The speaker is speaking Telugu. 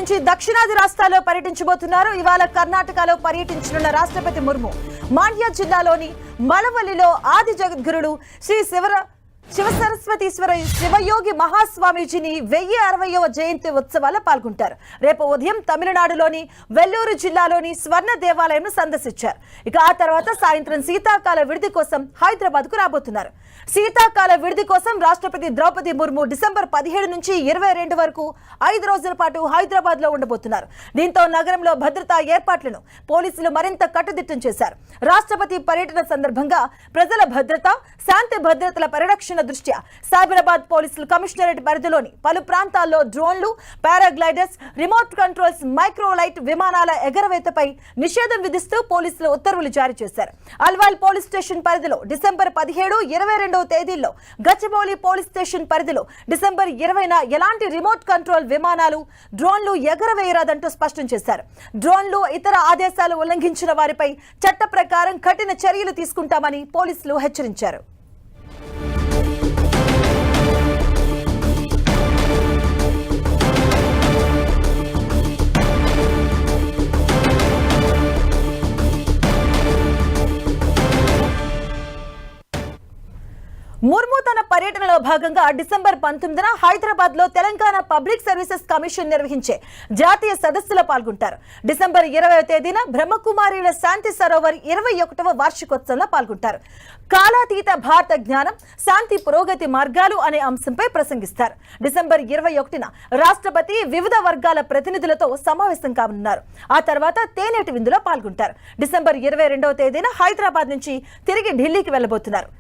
నుంచి దక్షిణాది రాష్ట్రాల్లో పర్యటించబోతున్నారు. ఇవాళ కర్ణాటకలో పర్యటించనున్న రాష్ట్రపతి ముర్ము మాండ్య జిల్లాలోని మలవల్లిలో ఆది జగద్గురుడు శ్రీ శివసరస్వతీశ్వర శివయోగి మహాస్వామీజీని 1060వ జయంతి ఉత్సవాల్లో పాల్గొంటారు. రేపు ఉదయం తమిళనాడులోని వెల్లూరు జిల్లాలోని స్వర్ణ దేవాలయంను సందర్శించారు. ఇక ఆ తర్వాత సాయంత్రం శీతాకాల విడిది కోసం హైదరాబాద్ కు రాబోతున్నారు. శీతాకాల విడిది కోసం రాష్ట్రపతి ద్రౌపది ముర్ము డిసెంబర్ 17 నుంచి 22 వరకు 5 రోజుల పాటు హైదరాబాద్ లో ఉండబోతున్నారు. దీంతో నగరంలో భద్రతా ఏర్పాట్లను పోలీసులు మరింత కట్టుదిట్టం చేశారు. రాష్ట్రపతి పర్యటన సందర్భంగా ప్రజల భద్రత, శాంతి భద్రతల పరిరక్షణ దృష్ట్యా సైబరాబాద్ పోలీసులు కమిషనరేట్ పరిధిలోని పలు ప్రాంతాల్లో డ్రోన్లు, పారాగ్లైడర్స్, రిమోట్ కంట్రోల్స్, మైక్రోలైట్ విమానాల ఎగరవేతపై నిషేధం విధిస్తూ పోలీసులు ఉత్తర్వులు జారీ చేశారు. అల్వాల్ పోలీస్ స్టేషన్ పరిధిలో డిసెంబర్ 17, 22వ తేదీల్లో, గచ్చిబౌలి పోలీస్ స్టేషన్ పరిధిలో డిసెంబర్ 20న ఎలాంటి రిమోట్ కంట్రోల్ విమానాలు, డ్రోన్లు ఎగరవేయరాదంటూ స్పష్టం చేశారు. డ్రోన్లు, ఇతర ఆదేశాలు ఉల్లంఘించిన వారిపై చట్ట ప్రకారం కఠిన చర్యలు తీసుకుంటామని పోలీసులు హెచ్చరించారు. ముర్ము తన పర్యటనలో భాగంగా డిసెంబర్ 19న హైదరాబాద్ లో తెలంగాణ పబ్లిక్ సర్వీసెస్ కమిషన్ నిర్వహించే జాతీయ సదస్సులో పాల్గొంటారు. డిసెంబర్ 20వ తేదీన బ్రహ్మకుమారిల శాంతి సరోవర్ 21వ వార్షికోత్సవంలో పాల్గొంటారు. కాలాతీత భారత జ్ఞానం, శాంతి పురోగతి మార్గాలు అనే అంశంపై ప్రసంగిస్తారు. డిసెంబర్ 21న రాష్ట్రపతి వివిధ వర్గాల ప్రతినిధులతో సమావేశం కానున్నారు. ఆ తర్వాత తేనేటి విందులో పాల్గొంటారు. డిసెంబర్ 22వ తేదీన హైదరాబాద్ నుంచి తిరిగి ఢిల్లీకి వెళ్లబోతున్నారు.